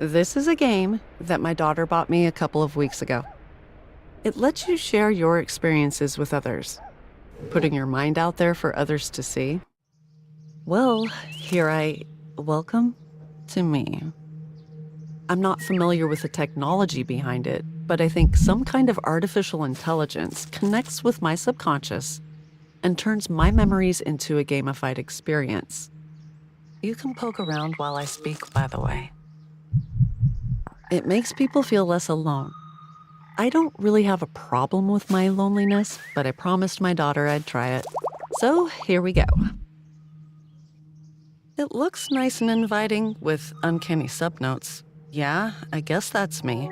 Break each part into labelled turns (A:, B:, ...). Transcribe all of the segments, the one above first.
A: This is a game that my daughter bought me a couple of weeks ago. It lets you share your experiences with others, putting your mind out there for others to see. Well, welcome to me. I'm not familiar with the technology behind it, but I think some kind of artificial intelligence connects with my subconscious and turns my memories into a gamified experience. You can poke around while I speak, by the way. It makes people feel less alone. I don't really have a problem with my loneliness, but I promised my daughter I'd try it. So here we go. It looks nice and inviting with uncanny subnotes. Yeah, I guess that's me.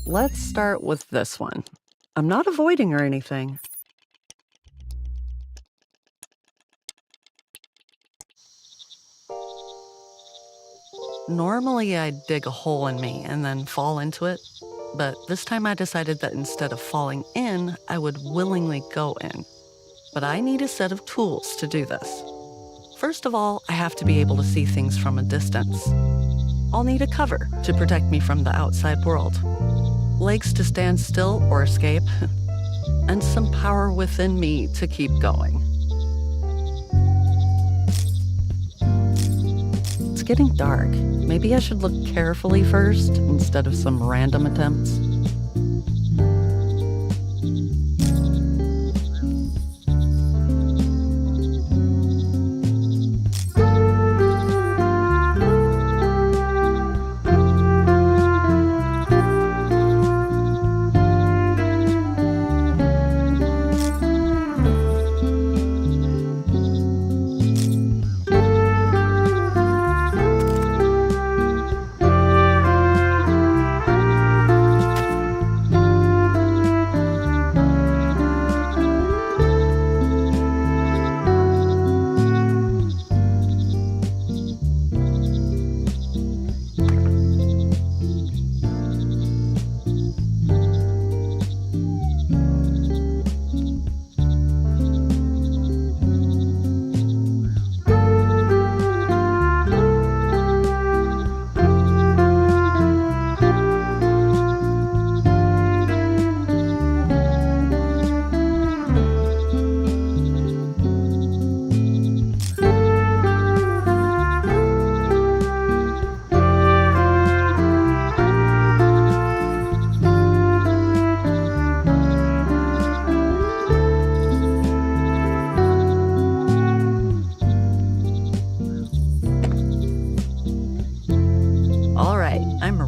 A: Let's start with this one. I'm not avoiding or anything. Normally, I'd dig a hole in me and then fall into it, but this time I decided that instead of falling in, I would willingly go in. But I need a set of tools to do this. First of all, I have to be able to see things from a distance. I'll need a cover to protect me from the outside world, legs to stand still or escape, and some power within me to keep going. It's getting dark. Maybe I should look carefully first instead of some random attempts.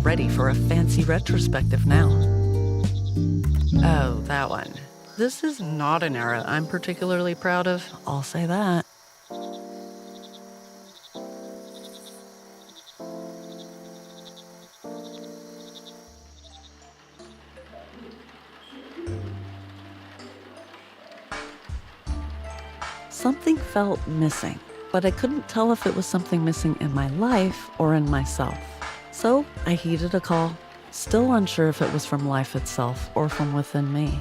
A: Ready for a fancy retrospective now. Oh, that one. This is not an era I'm particularly proud of, I'll say that. Something felt missing, but I couldn't tell if it was something missing in my life or in myself. So I heeded a call, still unsure if it was from life itself or from within me.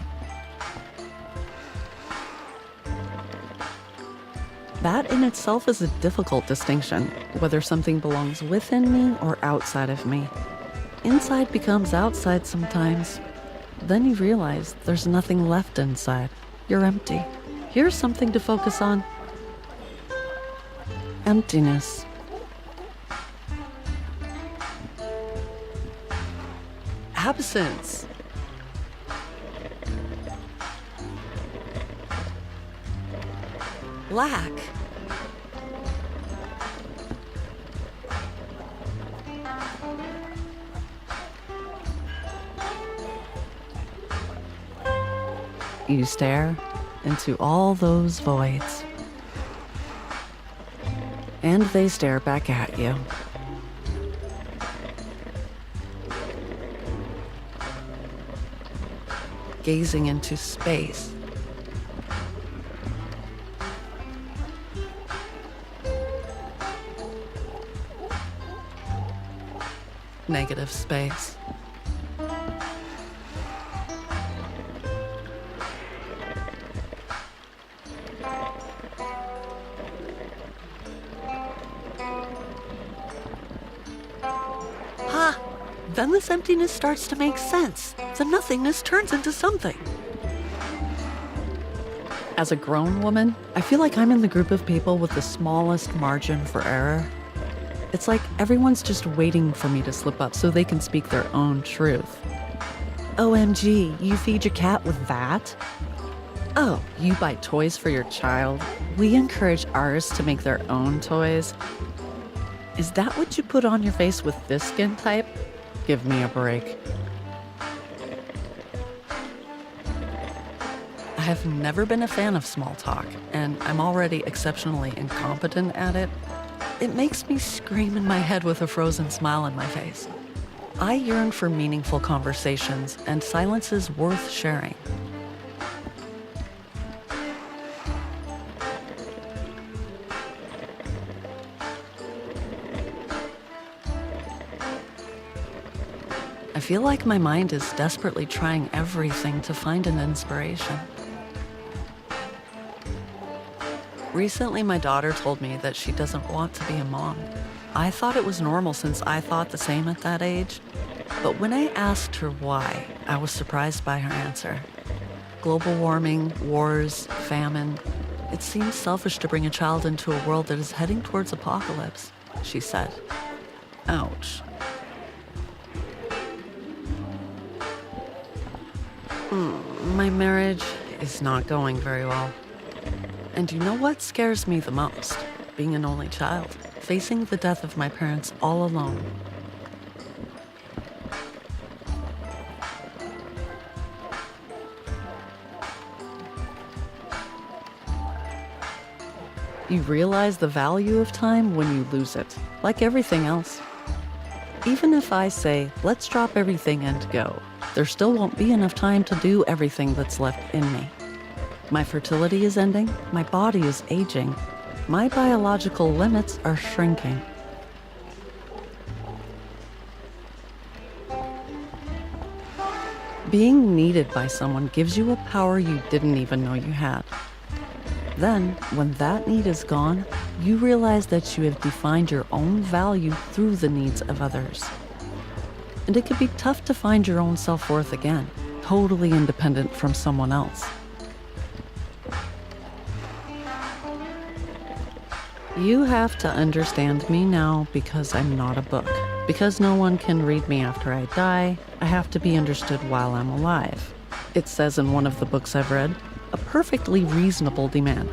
A: That in itself is a difficult distinction, whether something belongs within me or outside of me. Inside becomes outside sometimes. Then you realize there's nothing left inside. You're empty. Here's something to focus on. Emptiness. Absence. Lack. You stare into all those voids, and they stare back at you. Gazing into space. Negative space. Then this emptiness starts to make sense. The nothingness turns into something. As a grown woman, I feel like I'm in the group of people with the smallest margin for error. It's like everyone's just waiting for me to slip up so they can speak their own truth. OMG, you feed your cat with that? Oh, you buy toys for your child? We encourage ours to make their own toys. Is that what you put on your face with this skin type? Give me a break. I have never been a fan of small talk, and I'm already exceptionally incompetent at it. It makes me scream in my head with a frozen smile on my face. I yearn for meaningful conversations and silences worth sharing. I feel like my mind is desperately trying everything to find an inspiration. Recently, my daughter told me that she doesn't want to be a mom. I thought it was normal since I thought the same at that age. But when I asked her why, I was surprised by her answer. Global warming, wars, famine. It seems selfish to bring a child into a world that is heading towards apocalypse, she said. Ouch. My marriage is not going very well. And you know what scares me the most? Being an only child, facing the death of my parents all alone. You realize the value of time when you lose it, like everything else. Even if I say, let's drop everything and go, there still won't be enough time to do everything that's left in me. My fertility is ending, my body is aging, my biological limits are shrinking. Being needed by someone gives you a power you didn't even know you had. Then, when that need is gone, you realize that you have defined your own value through the needs of others. And it can be tough to find your own self-worth again, totally independent from someone else. You have to understand me now because I'm not a book. Because no one can read me after I die, I have to be understood while I'm alive. It says in one of the books I've read, a perfectly reasonable demand.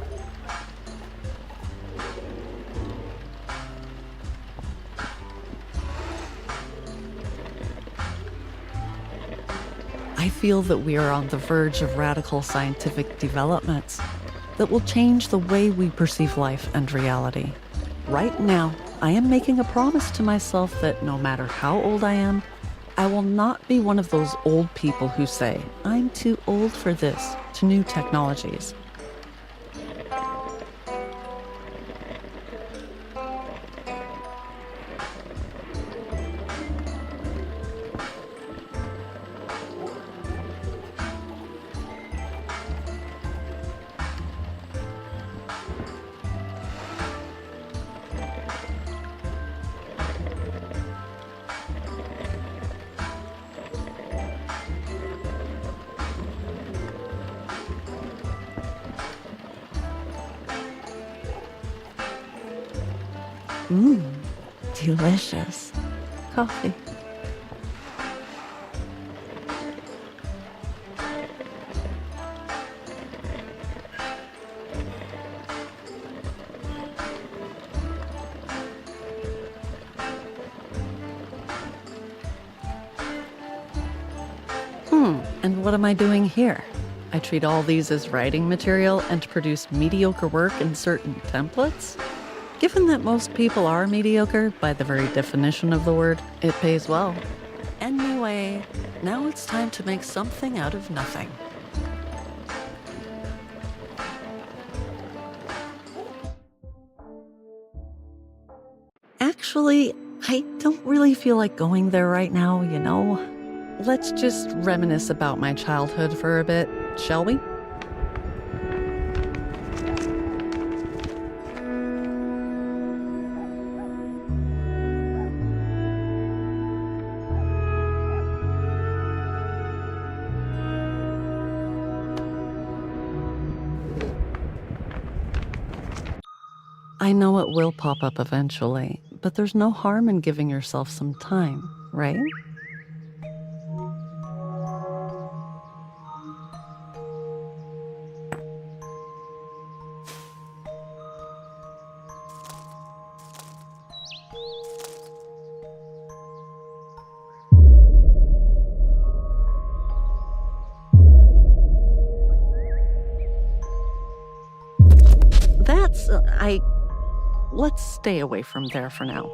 A: I feel that we are on the verge of radical scientific developments that will change the way we perceive life and reality. Right now, I am making a promise to myself that no matter how old I am, I will not be one of those old people who say, I'm too old for this, to new technologies. Mmm, delicious. Coffee. And what am I doing here? I treat all these as writing material and produce mediocre work in certain templates? Given that most people are mediocre, by the very definition of the word, it pays well. Anyway, now it's time to make something out of nothing. Actually, I don't really feel like going there right now, you know? Let's just reminisce about my childhood for a bit, shall we? I know it will pop up eventually, but there's no harm in giving yourself some time, right? Let's stay away from there for now.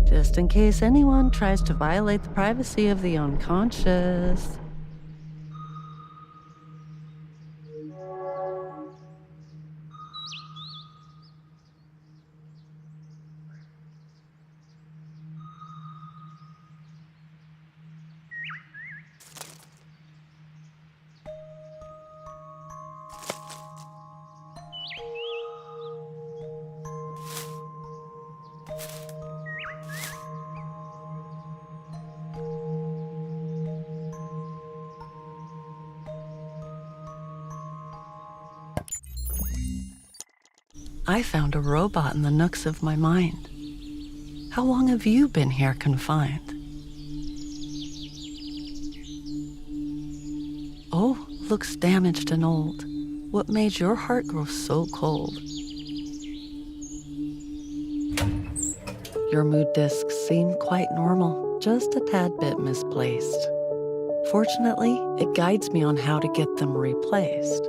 A: Just in case anyone tries to violate the privacy of the unconscious. I found a robot in the nooks of my mind. How long have you been here confined? Oh, looks damaged and old. What made your heart grow so cold? Your mood discs seem quite normal, just a tad bit misplaced. Fortunately, it guides me on how to get them replaced.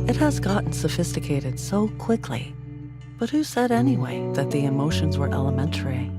A: It has gotten sophisticated so quickly. But who said anyway that the emotions were elementary?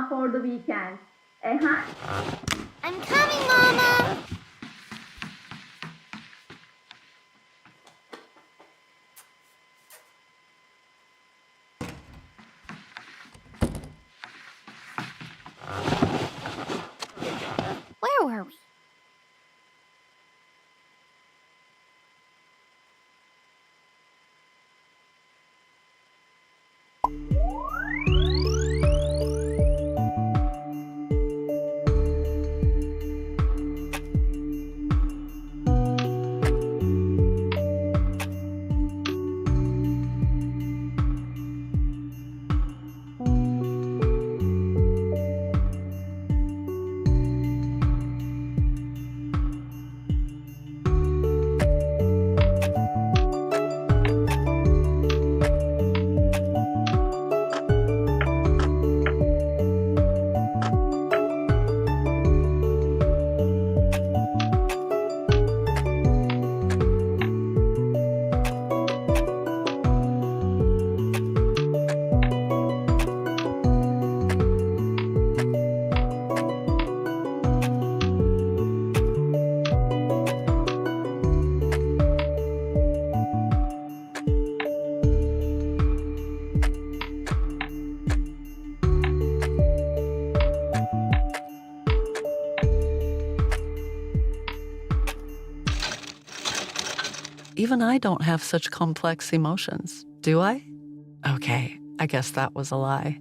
B: for the weekend. Uh-huh.
C: I'm coming, Mama. Where were we?
A: Even I don't have such complex emotions, do I? Okay, I guess that was a lie.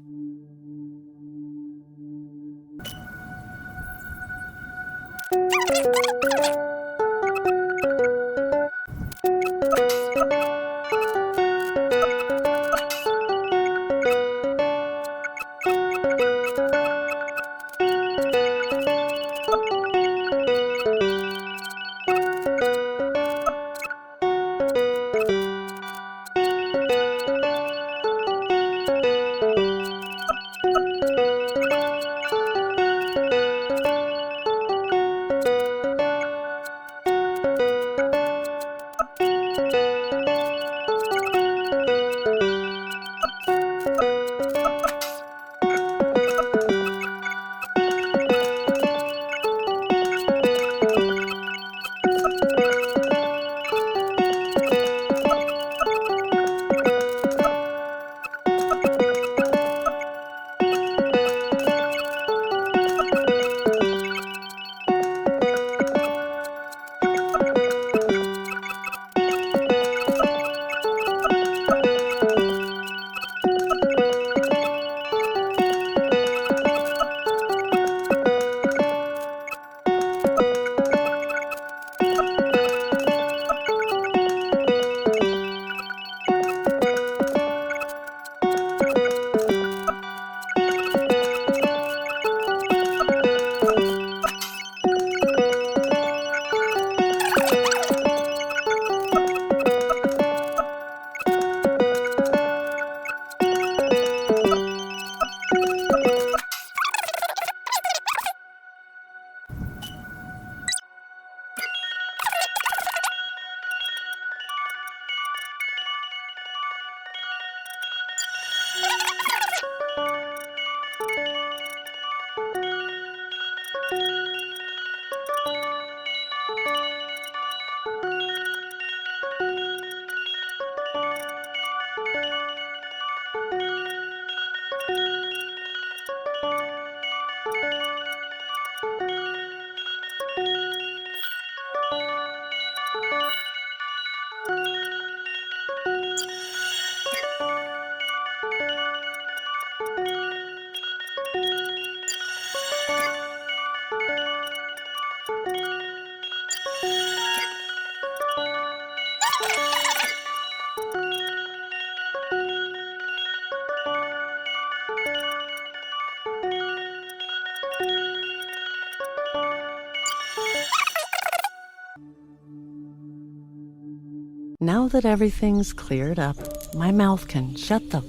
A: Now that everything's cleared up, my mouth can shut the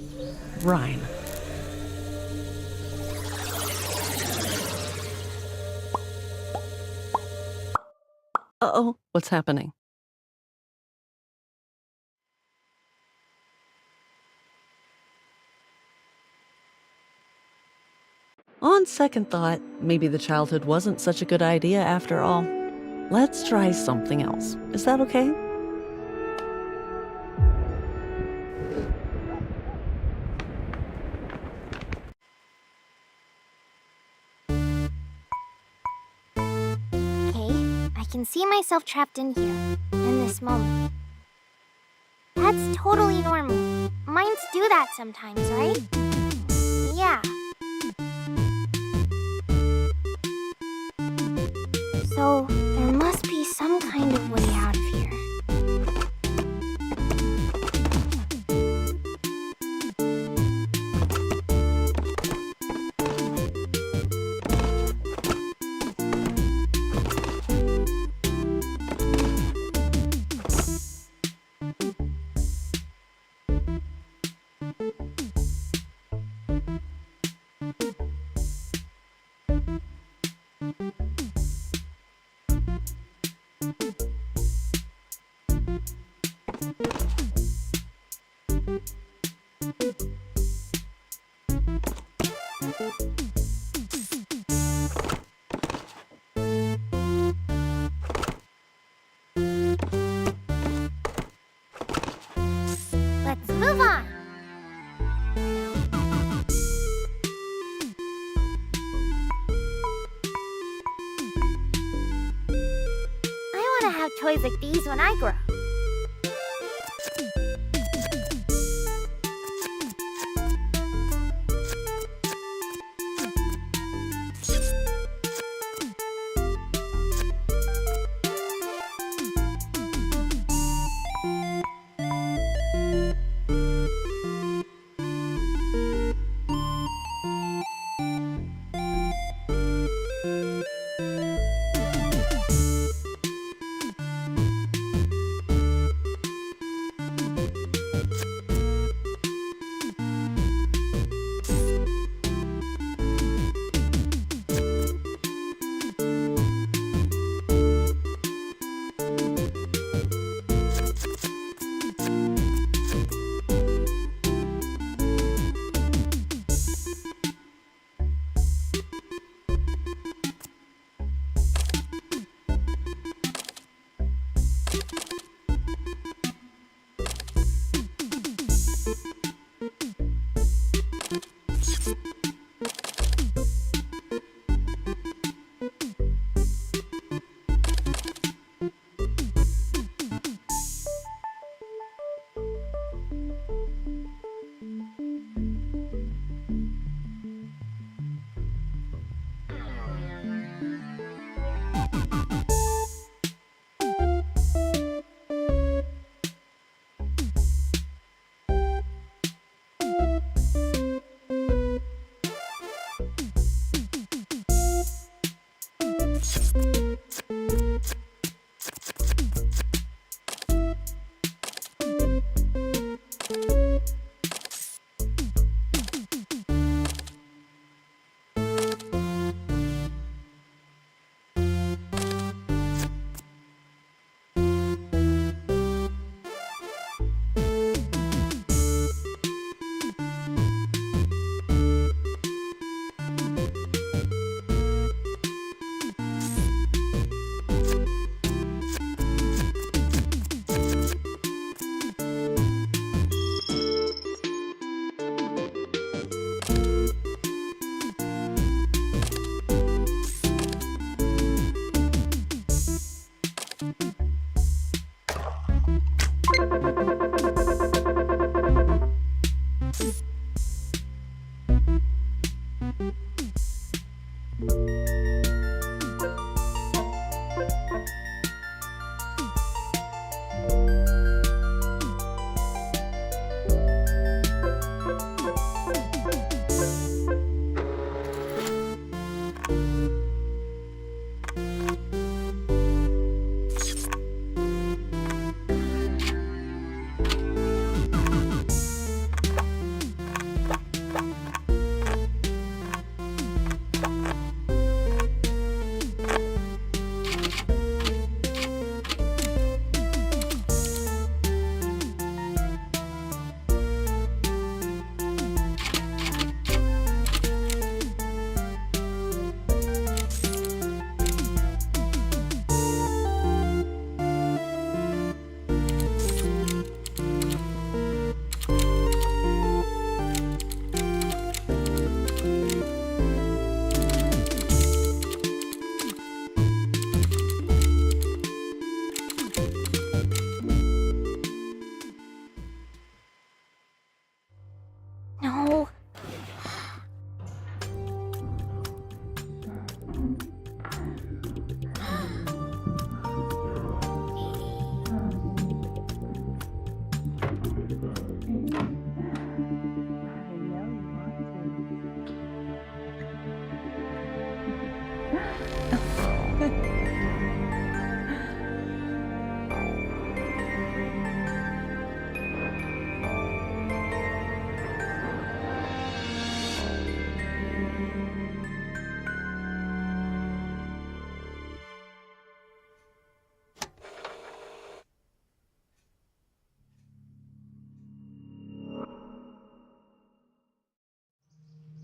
A: rhyme. Uh-oh, what's happening? On second thought, maybe the childhood wasn't such a good idea after all. Let's try something else. Is that okay?
C: Okay, I can see myself trapped in here, in this moment. That's totally normal. Minds do that sometimes, right? Yeah. So, there must be some kind of way out of here. Let's move on. I want to have toys like these when I grow.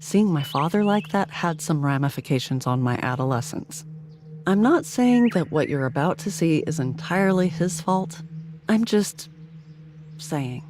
A: Seeing my father like that had some ramifications on my adolescence. I'm not saying that what you're about to see is entirely his fault. I'm just saying.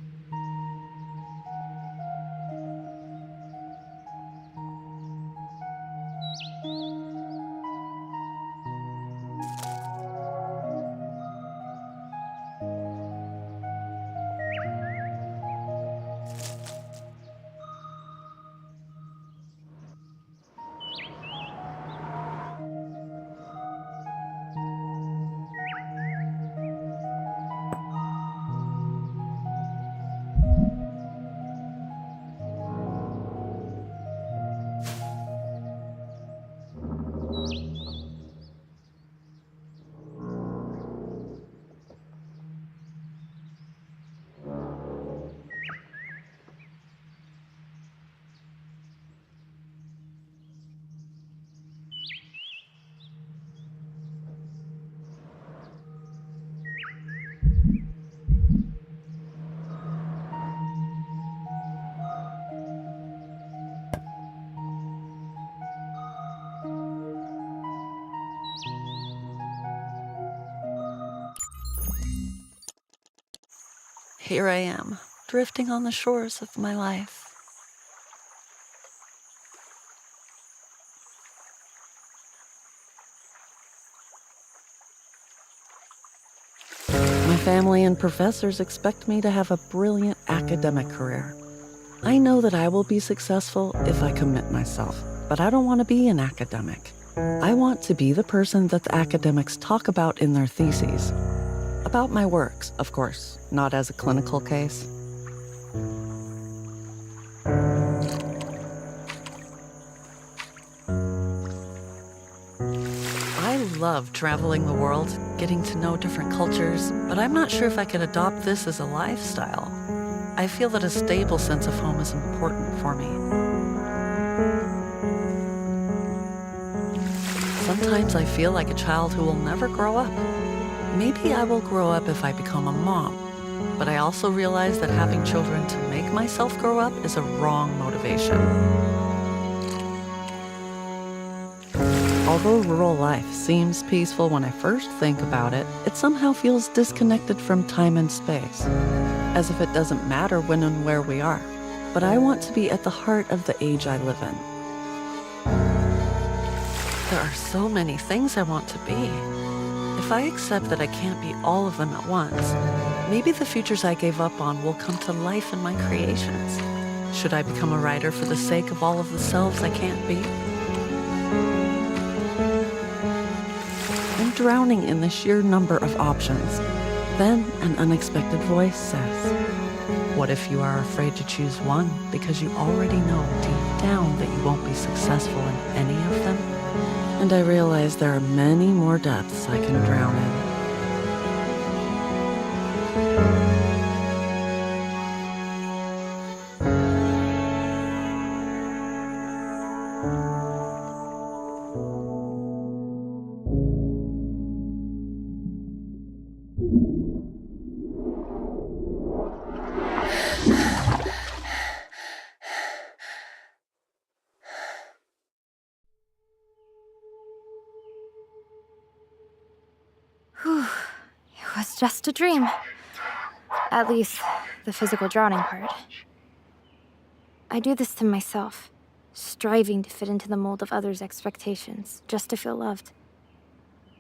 A: Here I am, drifting on the shores of my life. My family and professors expect me to have a brilliant academic career. I know that I will be successful if I commit myself, but I don't want to be an academic. I want to be the person that the academics talk about in their theses. About my works, of course, not as a clinical case. I love traveling the world, getting to know different cultures, but I'm not sure if I could adopt this as a lifestyle. I feel that a stable sense of home is important for me. Sometimes I feel like a child who will never grow up. Maybe I will grow up if I become a mom, but I also realize that having children to make myself grow up is a wrong motivation. Although rural life seems peaceful when I first think about it, it somehow feels disconnected from time and space, as if it doesn't matter when and where we are. But I want to be at the heart of the age I live in. There are so many things I want to be. If I accept that I can't be all of them at once, maybe the futures I gave up on will come to life in my creations. Should I become a writer for the sake of all of the selves I can't be? I'm drowning in the sheer number of options. Then an unexpected voice says, "What if you are afraid to choose one because you already know deep down that you won't be successful in any of them?" And I realize there are many more depths I can drown in.
C: Whew. It was just a dream. At least, the physical drowning part. I do this to myself, striving to fit into the mold of others' expectations, just to feel loved.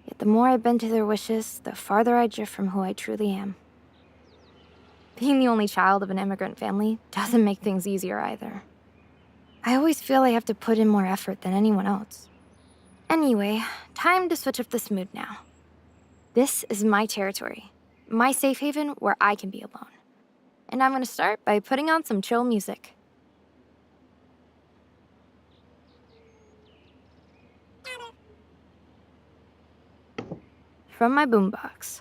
C: Yet the more I bend to their wishes, the farther I drift from who I truly am. Being the only child of an immigrant family doesn't make things easier either. I always feel I have to put in more effort than anyone else. Anyway, time to switch up this mood now. This is my territory, my safe haven where I can be alone. And I'm gonna start by putting on some chill music. From my boombox.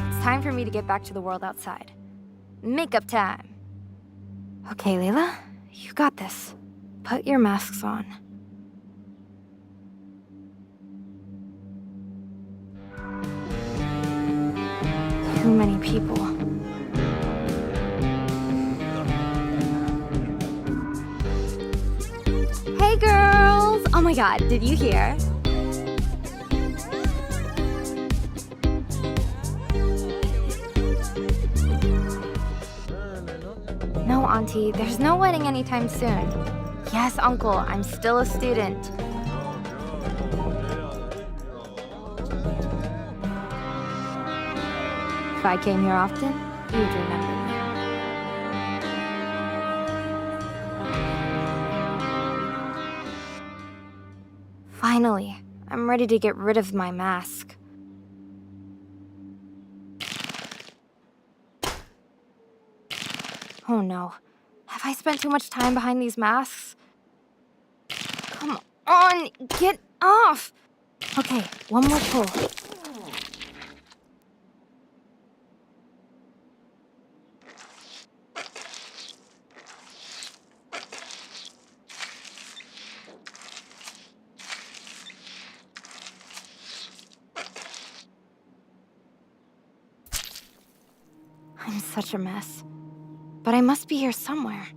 C: It's time for me to get back to the world outside. Makeup time. Okay, Leila, you got this. Put your masks on. Too many people. Hey girls! Oh my god, did you hear? No, Auntie, there's no wedding anytime soon. Yes, Uncle, I'm still a student. If I came here often, you'd remember me. Finally, I'm ready to get rid of my mask. Oh no. Have I spent too much time behind these masks? Come on, get off! Okay, one more pull. I'm such a mess. But I must be here somewhere.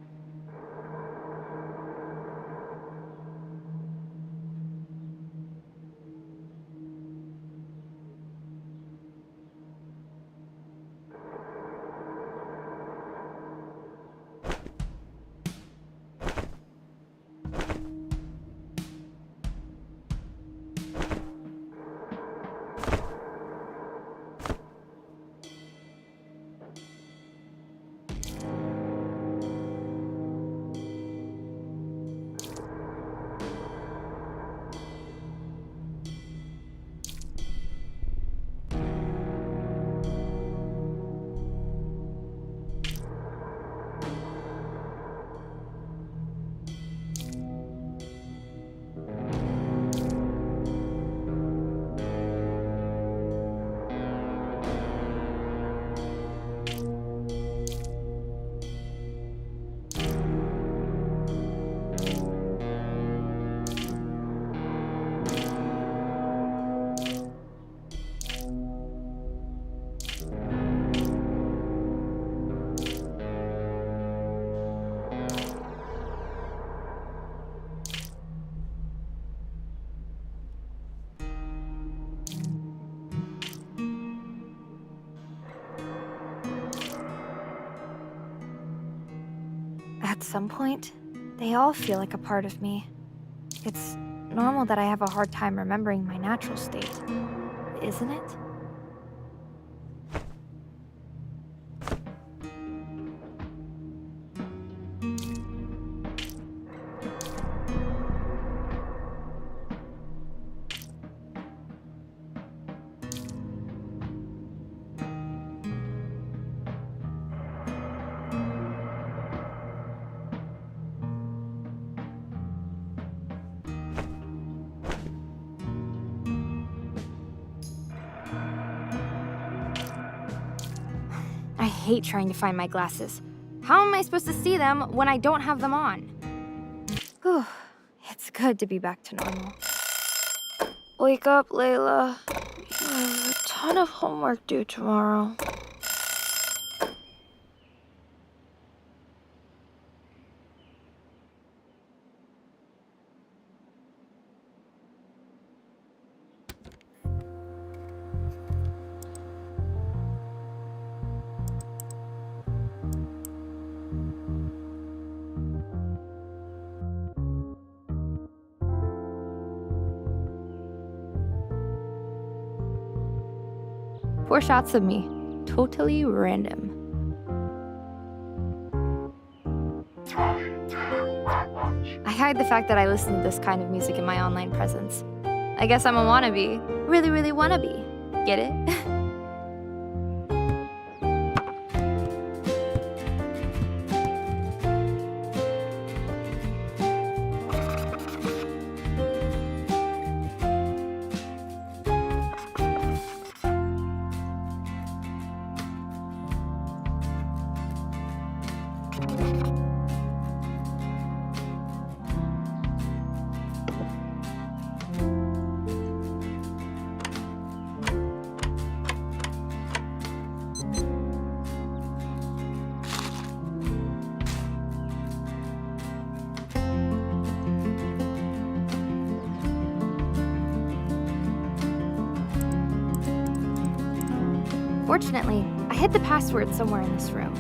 C: At some point, they all feel like a part of me. It's normal that I have a hard time remembering my natural state, isn't it? I hate trying to find my glasses. How am I supposed to see them when I don't have them on? Whew, it's good to be back to normal. Wake up, Leila. You have a ton of homework due tomorrow. Four shots of me. Totally random. I hide the fact that I listen to this kind of music in my online presence. I guess I'm a wannabe. Really, really wannabe. Get it? Fortunately, I hid the password somewhere in this room.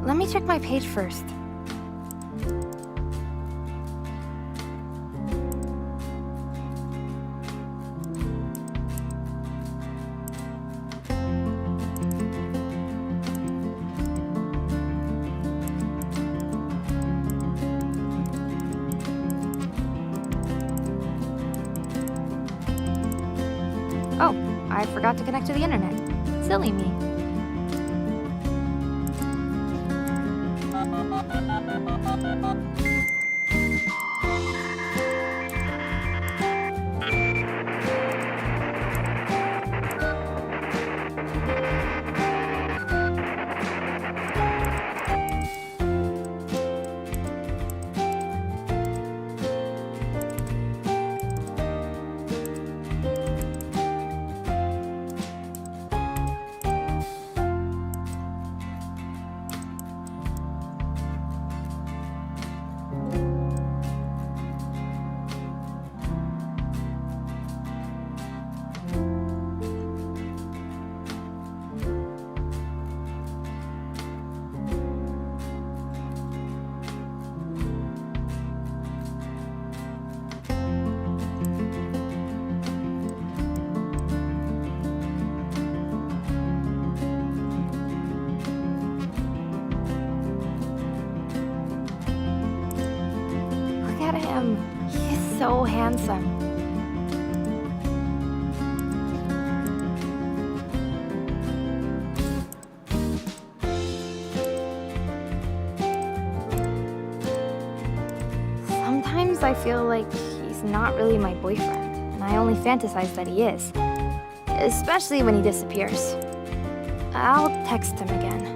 C: Let me check my page first. Oh, I forgot to connect to the internet. Silly me. Look at him. He's so handsome. Sometimes I feel like he's not really my boyfriend, and I only fantasize that he is. Especially when he disappears. I'll text him again.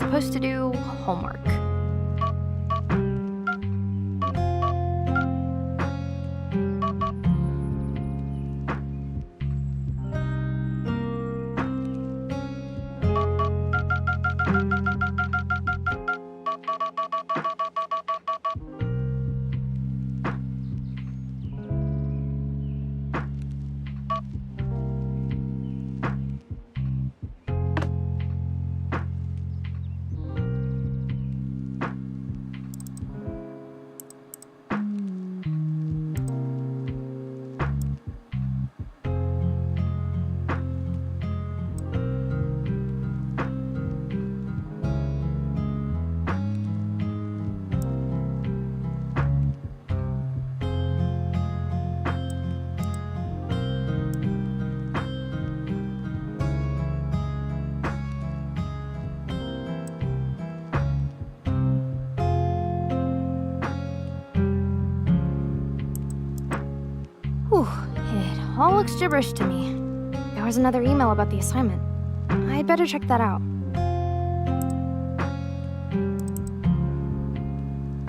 C: supposed to do homework. Whew, it all looks gibberish to me. There was another email about the assignment. I'd better check that out.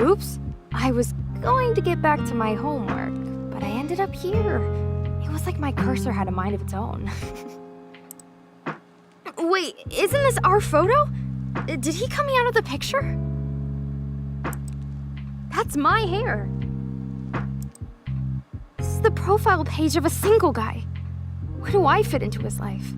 C: Oops, I was going to get back to my homework, but I ended up here. It was like my cursor had a mind of its own. Wait, isn't this our photo? Did he cut me out of the picture? That's my hair. This is the profile page of a single guy. Where do I fit into his life?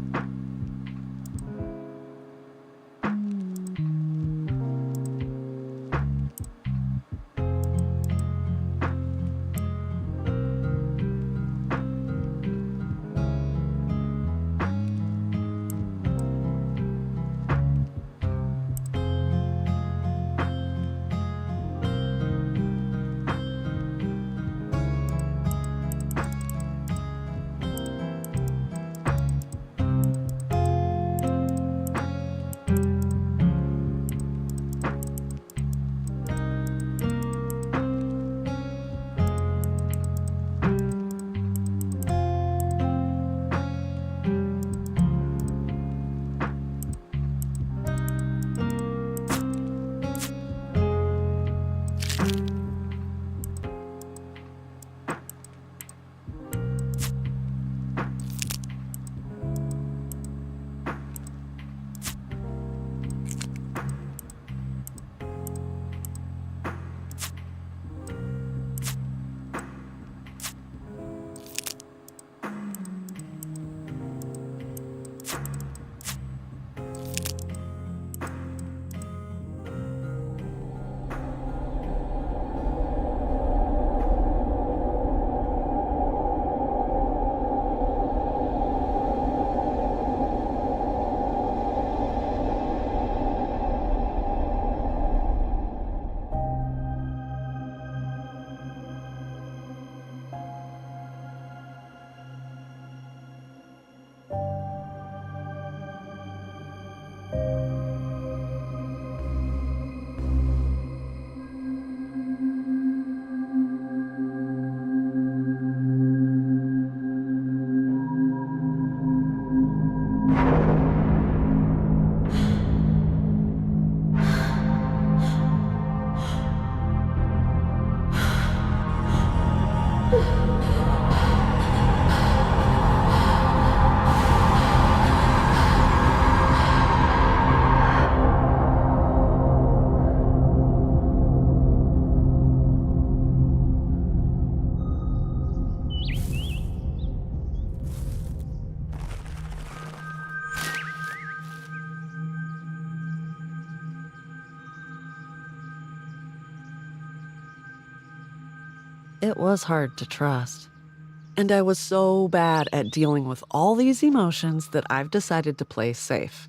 A: It was hard to trust. And I was so bad at dealing with all these emotions that I've decided to play safe.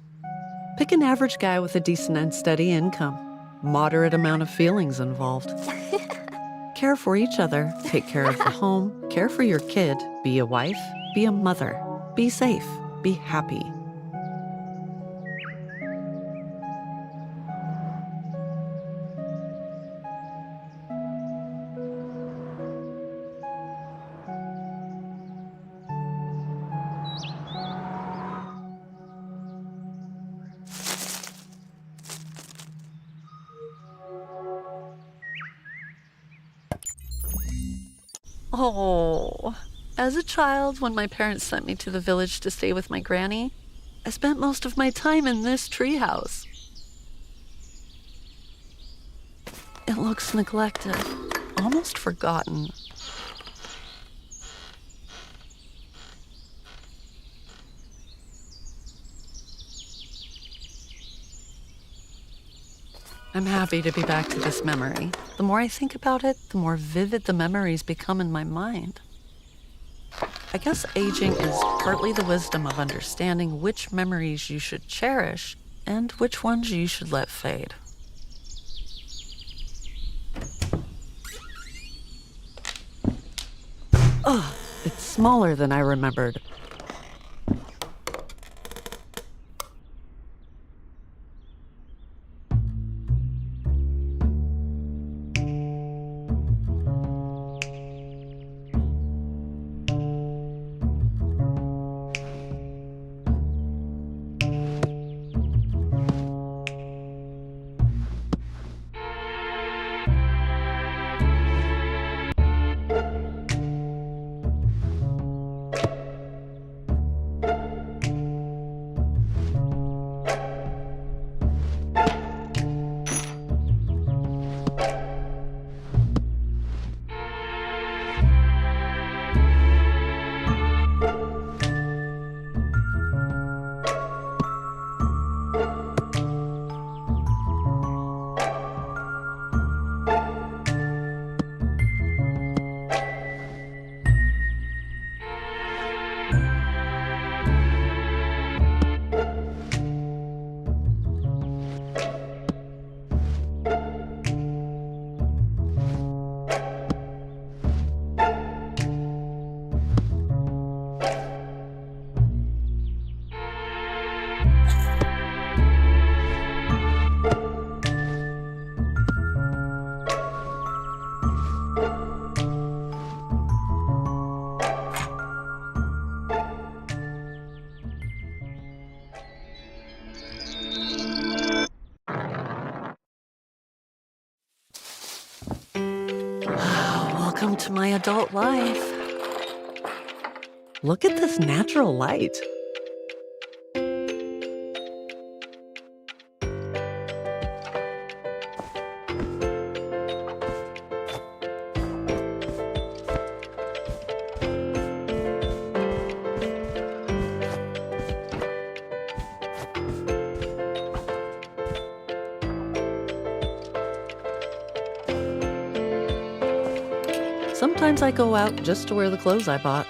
A: Pick an average guy with a decent and steady income, moderate amount of feelings involved. Care for each other, take care of the home, care for your kid, be a wife, be a mother, be safe, be happy. Oh, as a child, when my parents sent me to the village to stay with my granny, I spent most of my time in this treehouse. It looks neglected, almost forgotten. I'm happy to be back to this memory. The more I think about it, the more vivid the memories become in my mind. I guess aging is partly the wisdom of understanding which memories you should cherish and which ones you should let fade. Ugh, it's smaller than I remembered. Welcome to my adult life. Look at this natural light. Sometimes I go out just to wear the clothes I bought.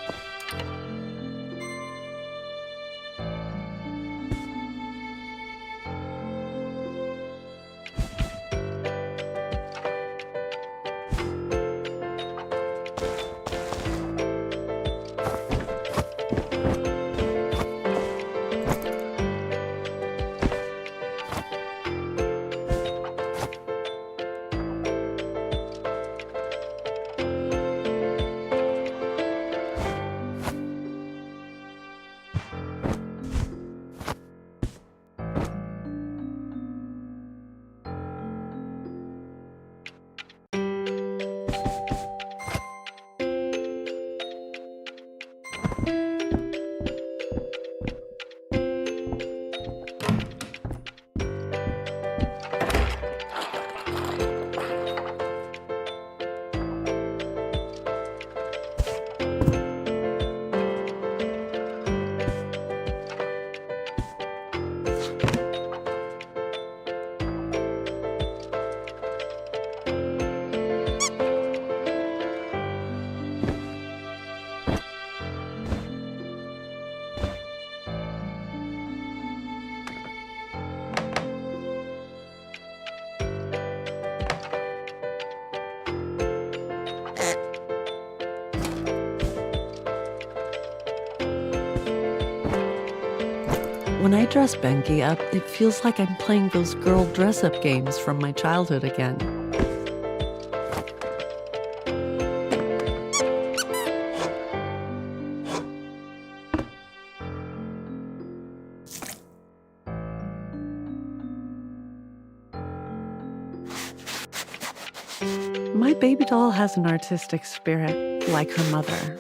A: When I dress Benki up, it feels like I'm playing those girl dress-up games from my childhood again. My baby doll has an artistic spirit, like her mother.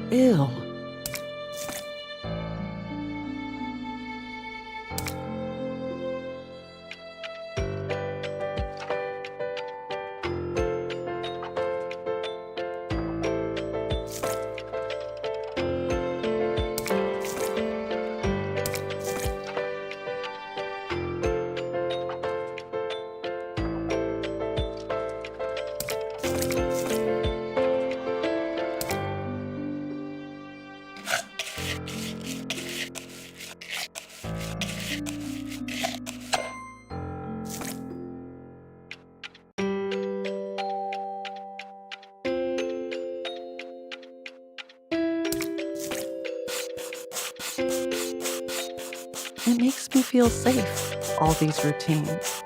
A: Ew. It makes me feel safe, all these routines.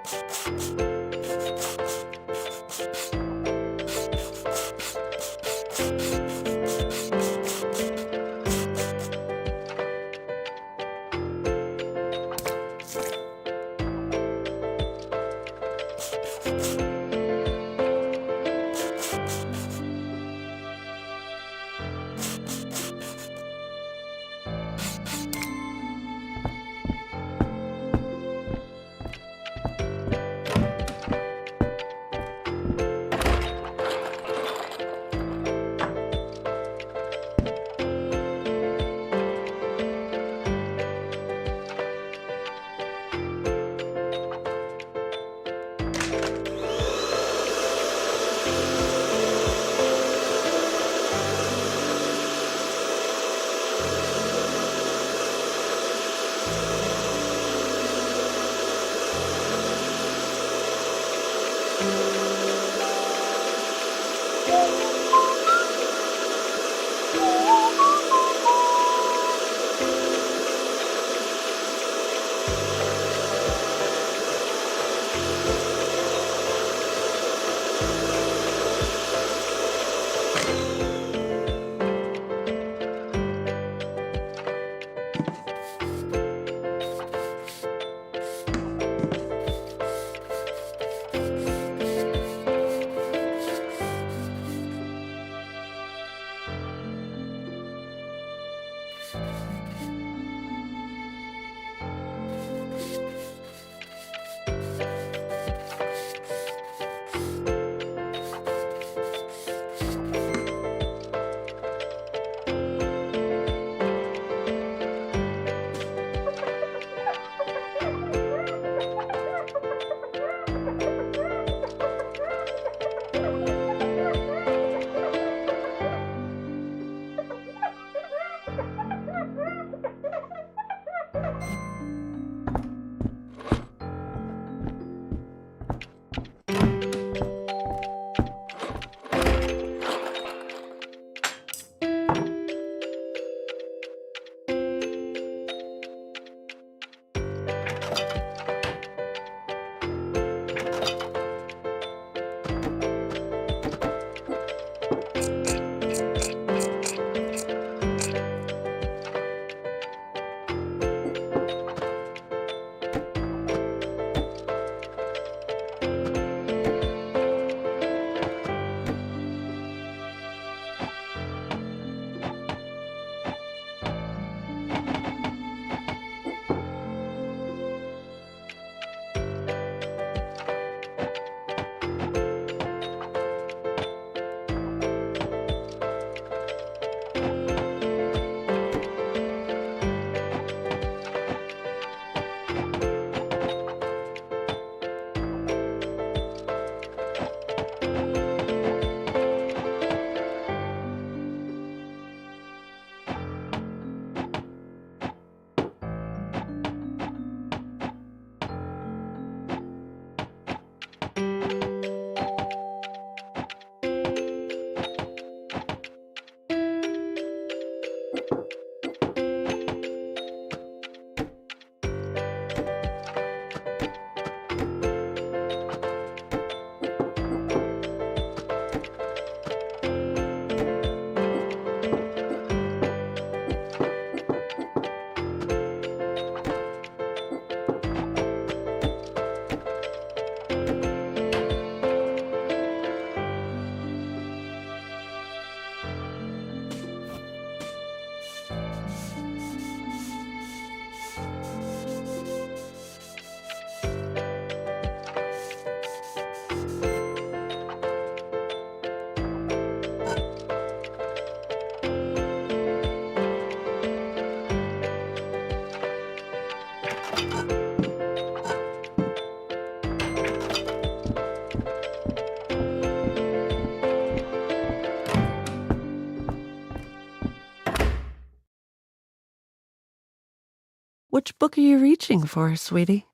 A: Which book are you reaching for, sweetie?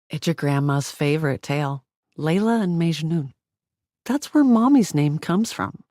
A: It's your grandma's favorite tale, Leila and Majnun. That's where Mommy's name comes from.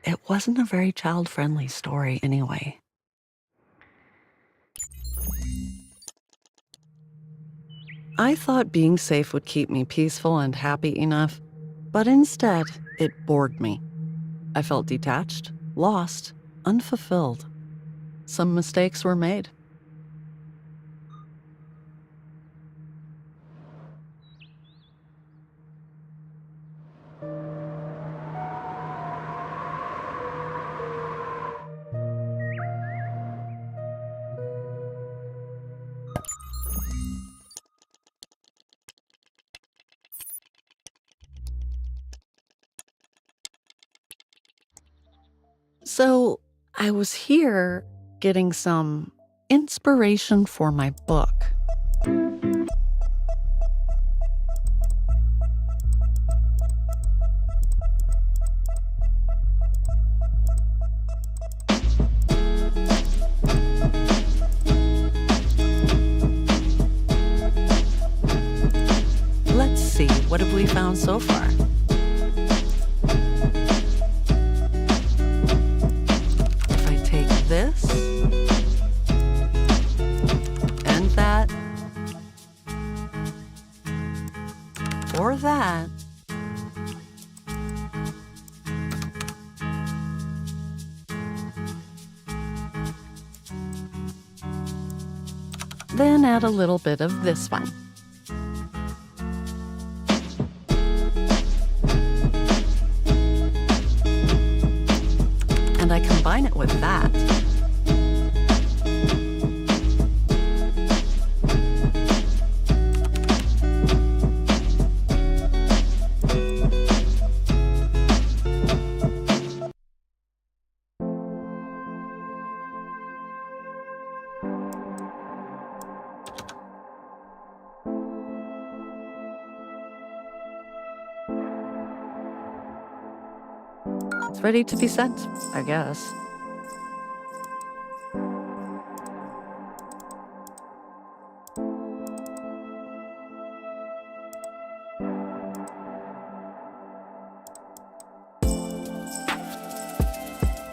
A: It wasn't a very child-friendly story anyway. I thought being safe would keep me peaceful and happy enough, but instead, it bored me. I felt detached, lost, unfulfilled. Some mistakes were made. So I was here getting some inspiration for my book. Let's see, what have we found so far? If I take this and that or that, then add a little bit of this one. And I combine it with that. It's ready to be sent, I guess.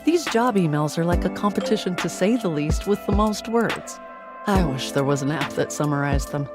A: These job emails are like a competition to say the least with the most words. I wish there was an app that summarized them.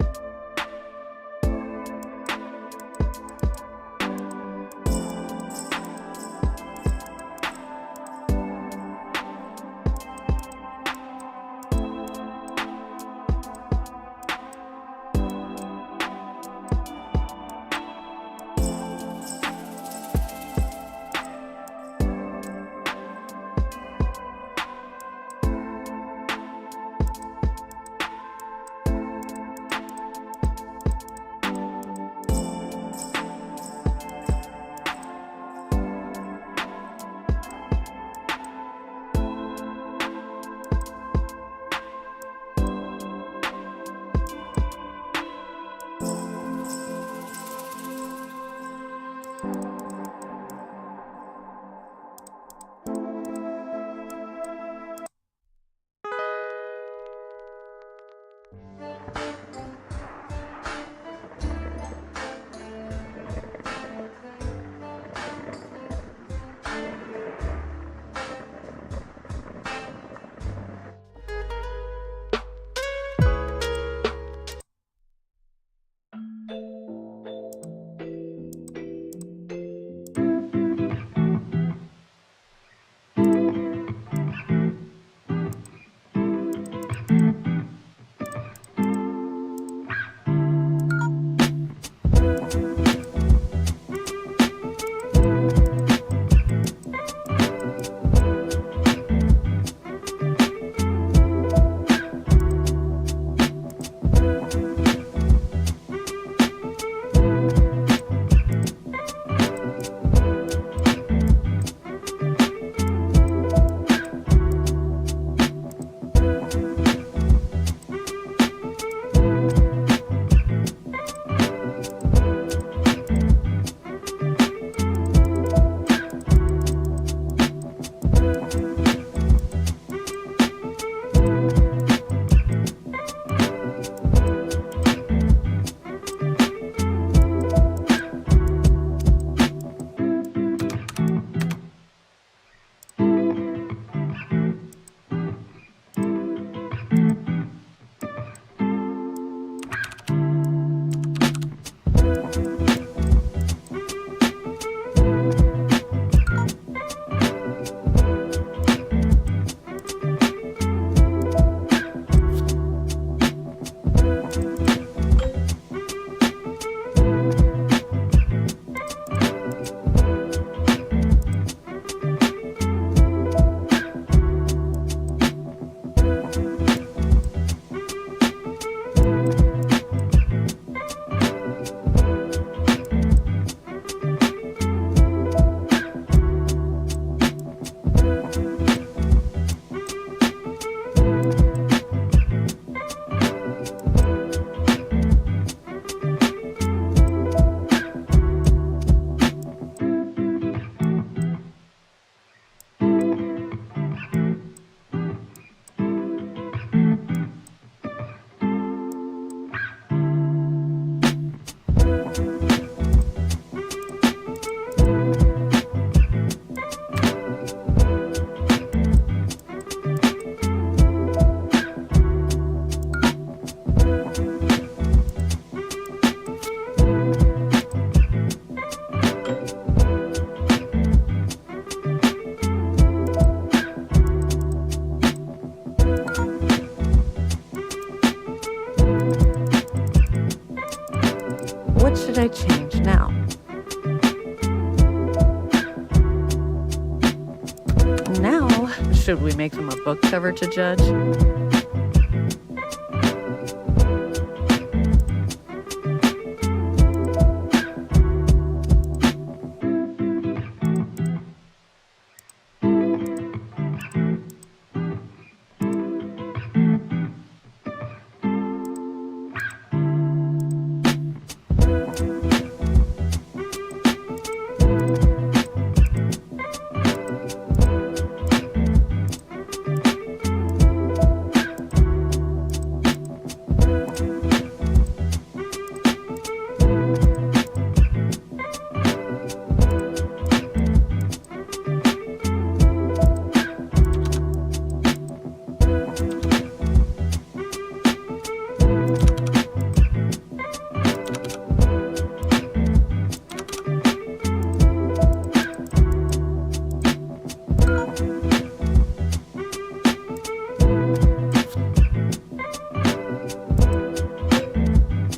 A: Should we make them a book cover to judge?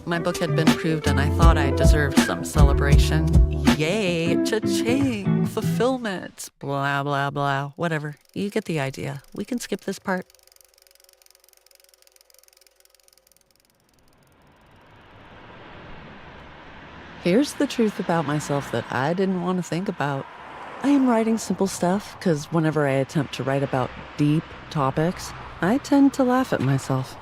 A: My book had been approved and I thought I deserved some celebration. Yay, cha-ching, fulfillment, blah, blah, blah, whatever. You get the idea. We can skip this part. Here's the truth about myself that I didn't want to think about. I am writing simple stuff because whenever I attempt to write about deep topics, I tend to laugh at myself.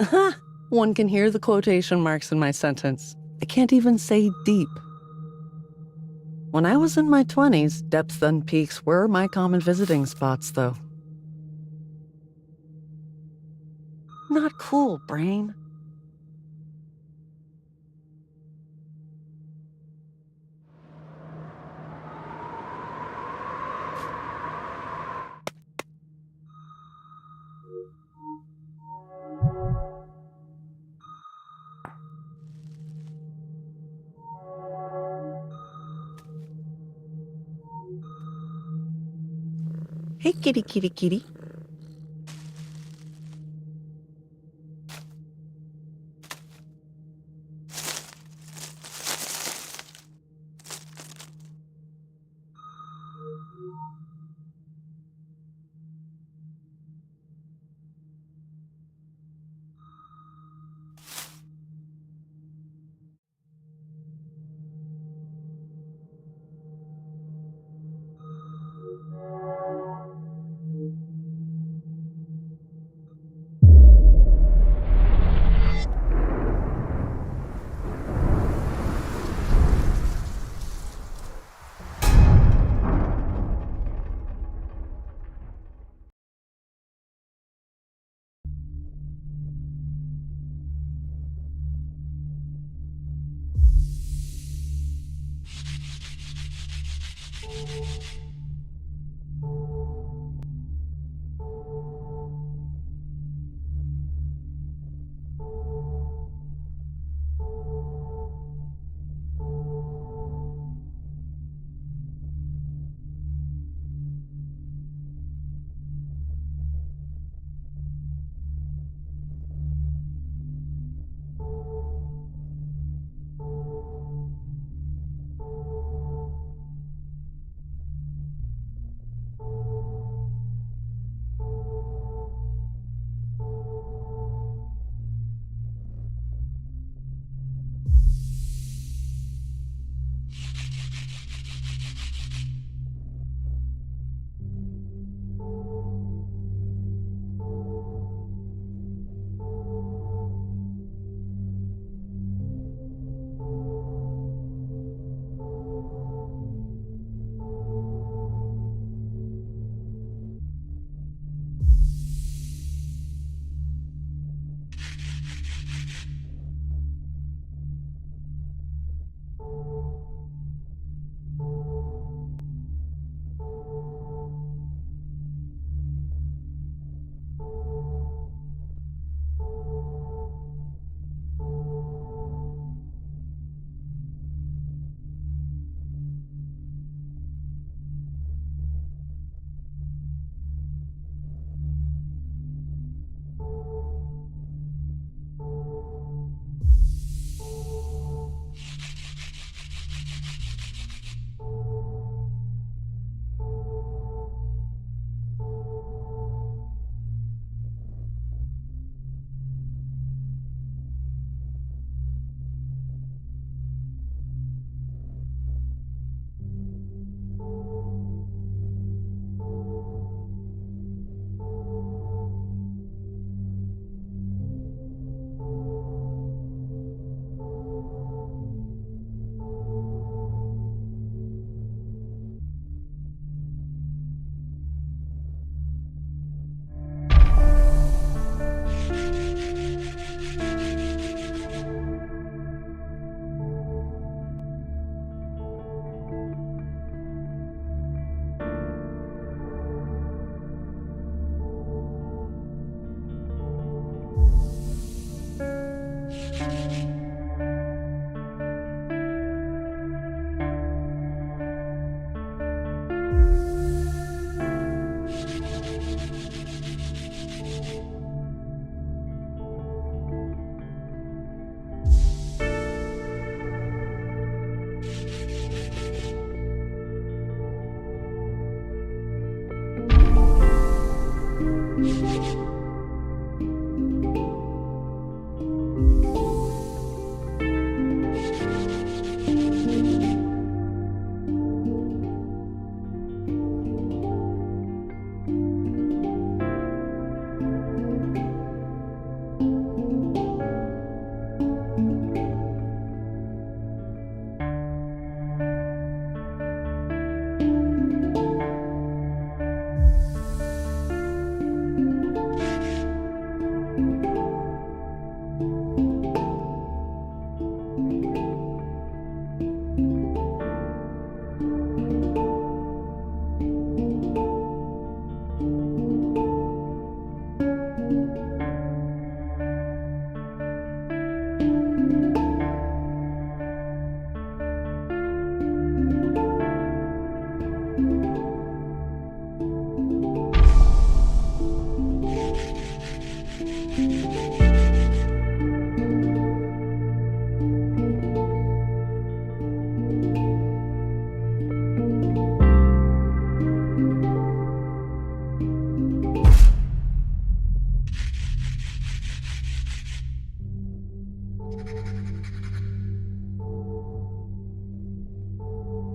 A: Aha! One can hear the quotation marks in my sentence. I can't even say deep. When I was in my 20s, depths and peaks were my common visiting spots, though. Not cool, brain. Hey, kitty, kitty, kitty.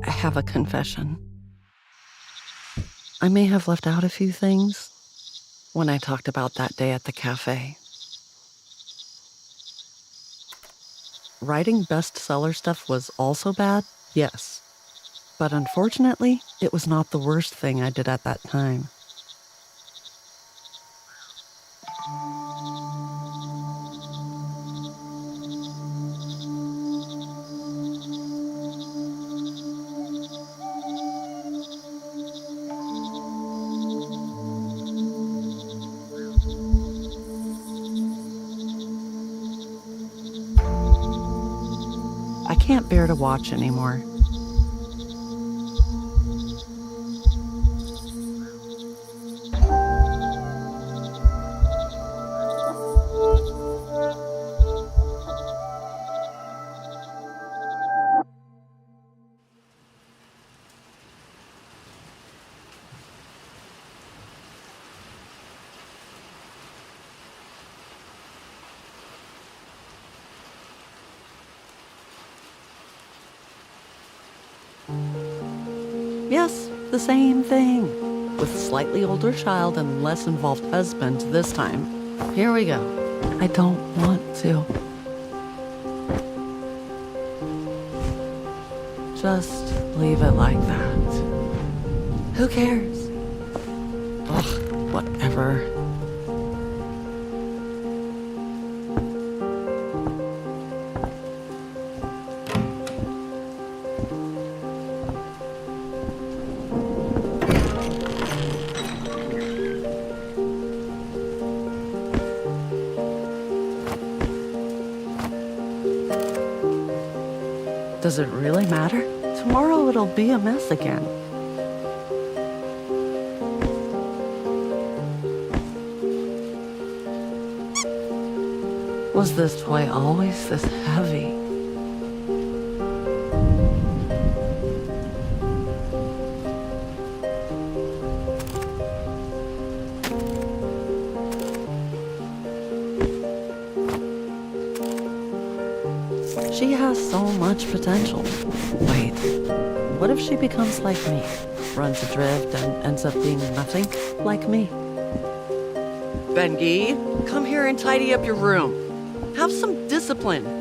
A: I have a confession. I may have left out a few things when I talked about that day at the cafe. Writing bestseller stuff was also bad, yes. But unfortunately, it was not the worst thing I did at that time. I can't bear to watch anymore. Yes, the same thing. With slightly older child and less involved husband this time. Here we go. I don't want to. Just leave it like that. Who cares? Ugh, whatever. Does it really matter? Tomorrow it'll be a mess again. Was this toy always this heavy? She has so much potential. Wait, what if she becomes like me? Runs adrift and ends up being nothing like me? Bengi, come here and tidy up your room. Have some discipline.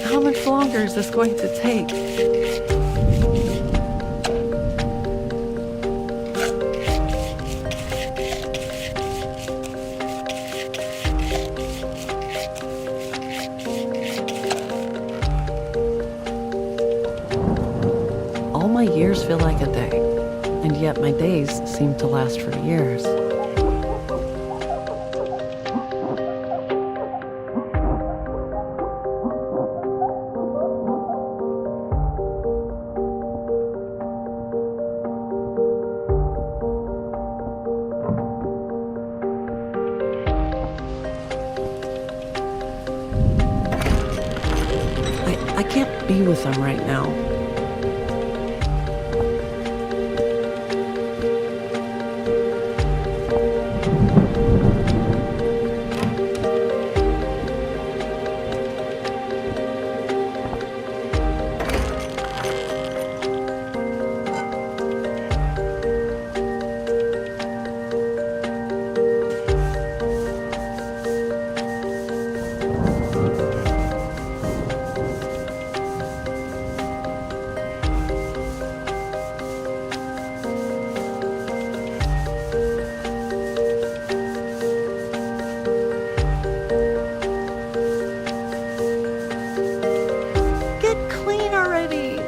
A: How much longer is this going to take? All my years feel like a day, And yet my days seem to last for years. I can't be with them right now. Get clean already!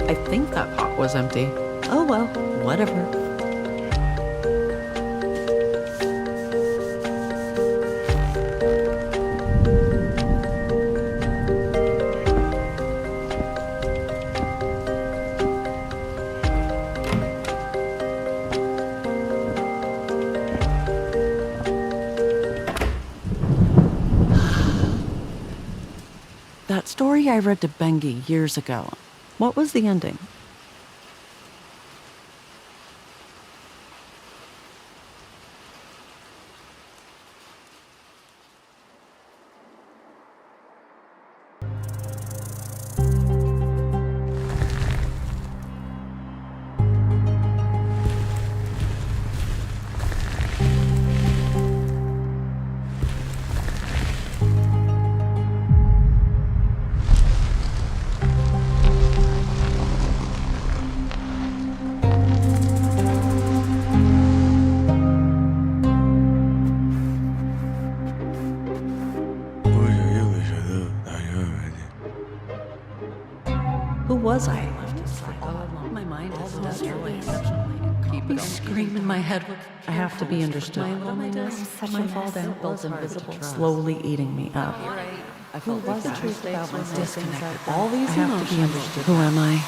A: I think that pot was empty. Oh well, whatever. That story I read to Bengi years ago. What was the ending? Who was I? My mind is desperately keep it scream in my head. I have to be understood. My loneliness,
C: such
A: my
C: a
A: fall
C: mess.
A: down feels invisible, slowly eating me up. Who was the truth about myself? Disconnected. All these emotions. I have to be understood. Who am I?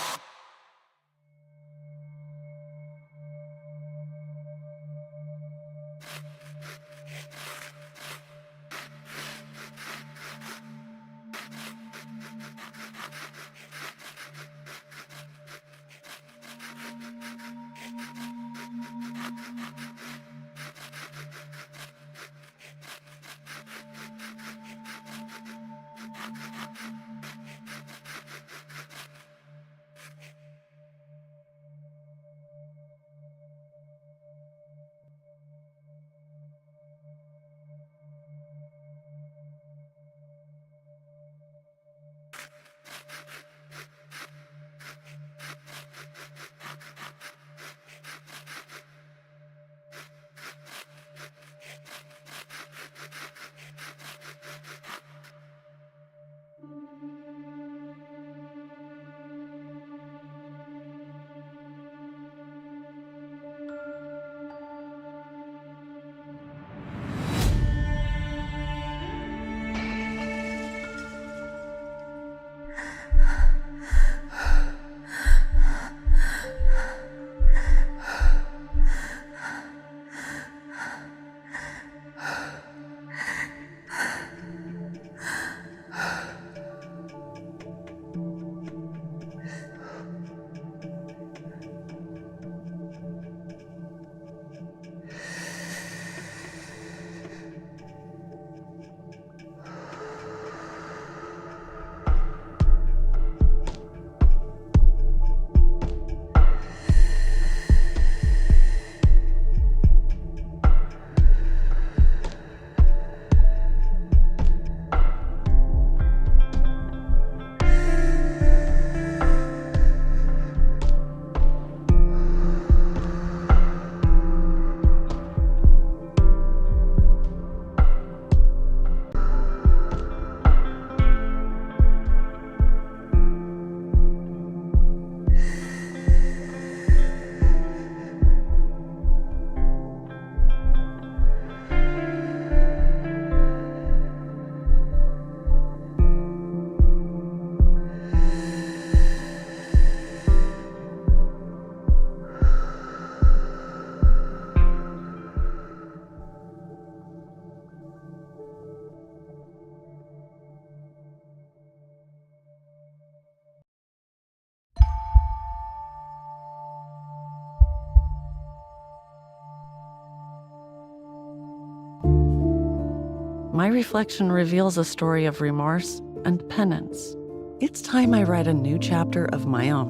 A: my reflection reveals a story of remorse and penance. It's time I write a new chapter of my own.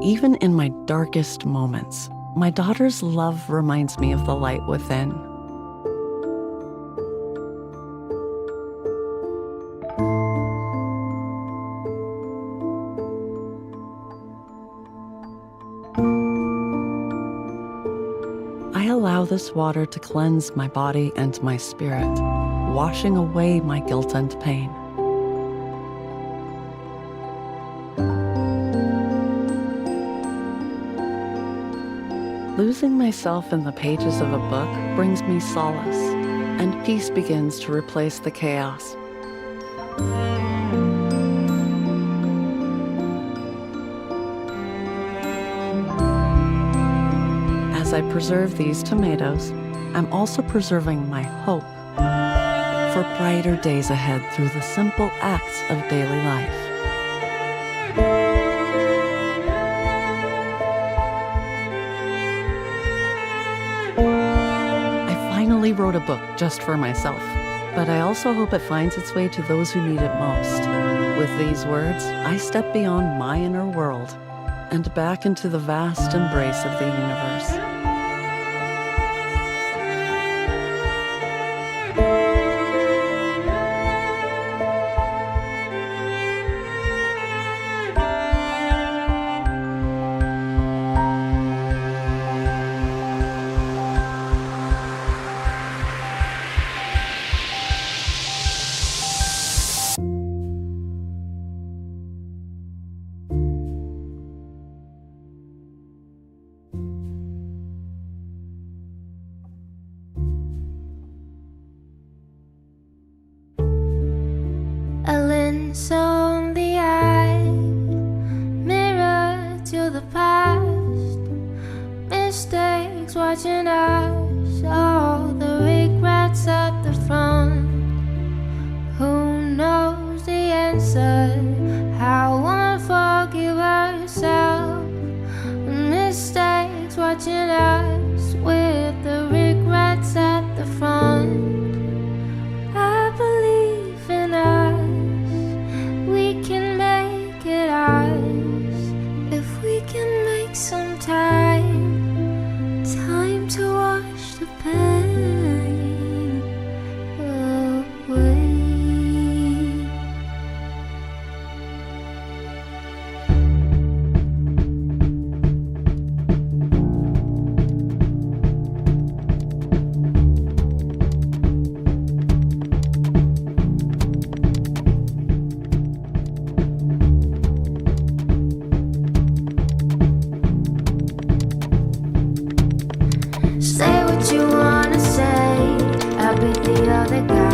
A: Even in my darkest moments, my daughter's love reminds me of the light within. I allow this water to cleanse my body and my spirit, washing away my guilt and pain. Losing myself in the pages of a book brings me solace, and peace begins to replace the chaos. As I preserve these tomatoes, I'm also preserving my hope for brighter days ahead through the simple acts of daily life. I finally wrote a book just for myself, but I also hope it finds its way to those who need it most. With these words, I step beyond my inner world and back into the vast embrace of the universe.
D: A lens on the eye, mirror to the past, mistakes watching us, all the regrets at the front. Who knows the answer? How one forgive herself? Mistakes watching us with the regrets at the front. I believe in us. We can make it ours if we can make some time to wash the pain away. Say what you wanna say, I'll be the other guy.